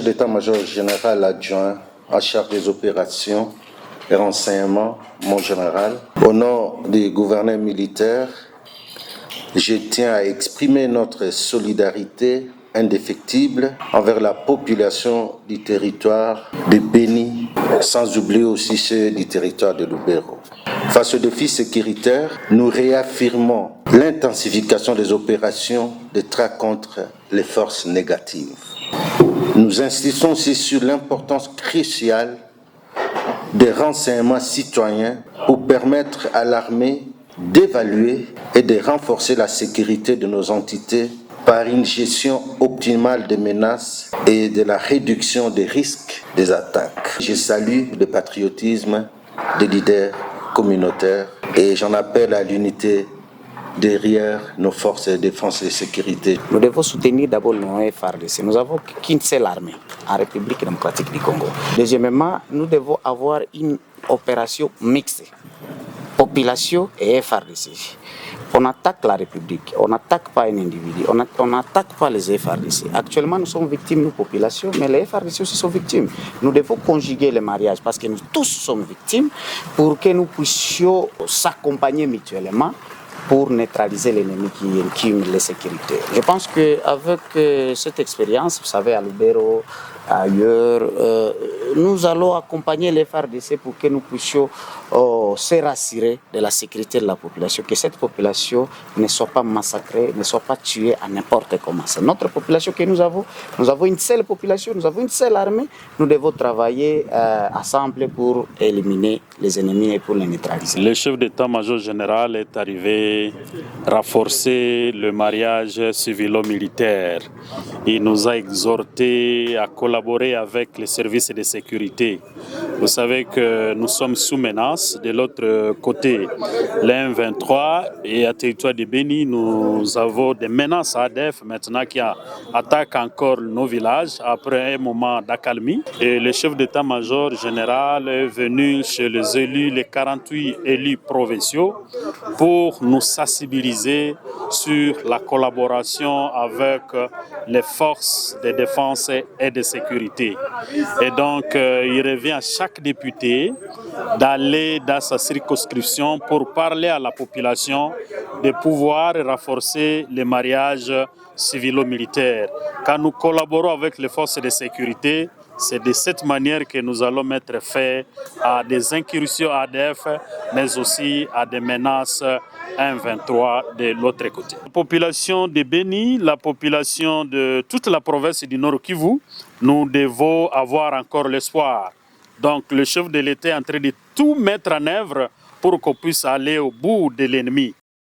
chef d'état-major général adjoint en charge des opérations et renseignements, mon général, au nom des gouverneurs militaires, je tiens à exprimer notre solidarité indéfectible envers la population du territoire de Béni, sans oublier aussi ceux du territoire de Lubero. Face aux défis sécuritaires, nous réaffirmons l'intensification des opérations de traque contre les forces négatives. Nous insistons aussi sur l'importance cruciale des renseignements citoyens pour permettre à l'armée d'évaluer et de renforcer la sécurité de nos entités par une gestion optimale des menaces et de la réduction des risques des attaques. Je salue le patriotisme des leaders communautaires et j'en appelle à l'unité derrière nos forces de défense et de sécurité. Nous devons soutenir d'abord nos FARDC. Nous n'avons qu'une seule armée en République démocratique du Congo. Deuxièmement, nous devons avoir une opération mixte, population et FARDC. On attaque la République, on n'attaque pas un individu, on n'attaque pas les FARDC. Actuellement, nous sommes victimes, nous, population, mais les FARDC aussi sont victimes. Nous devons conjuguer le mariage parce que nous tous sommes victimes pour que nous puissions s'accompagner mutuellement pour neutraliser l'ennemi qui mine les sécurités. Je pense qu'avec cette expérience, vous savez, à Lubero, ailleurs, nous allons accompagner les FARDC pour que nous puissions se rassurer de la sécurité de la population, que cette population ne soit pas massacrée, ne soit pas tuée à n'importe comment. C'est notre population que nous avons une seule population, nous avons une seule armée, nous devons travailler ensemble pour éliminer les ennemis et pour les neutraliser. Le chef d'état-major général est arrivé renforcer le mariage civilo-militaire. Il nous a exhortés à collaborer avec les services de sécurité. Vous savez que nous sommes sous menace. De l'autre côté, l'M23 et à territoire de Béni, nous avons des menaces à ADF maintenant qui attaquent encore nos villages après un moment d'accalmie. Et le chef d'état-major général est venu chez les élus, les 48 élus provinciaux, pour nous sensibiliser sur la collaboration avec les forces de défense et de sécurité. Et donc, il revient à chaque député d'aller dans sa circonscription pour parler à la population de pouvoir renforcer les mariages civilo-militaires. Quand nous collaborons avec les forces de sécurité, c'est de cette manière que nous allons mettre fin à des incursions ADF, mais aussi à des menaces M23 de l'autre côté. La population de Béni, la population de toute la province du Nord Kivu, nous devons avoir encore l'espoir. Donc le chef de l'État est en train de tout mettre en œuvre pour qu'on puisse aller au bout de l'ennemi.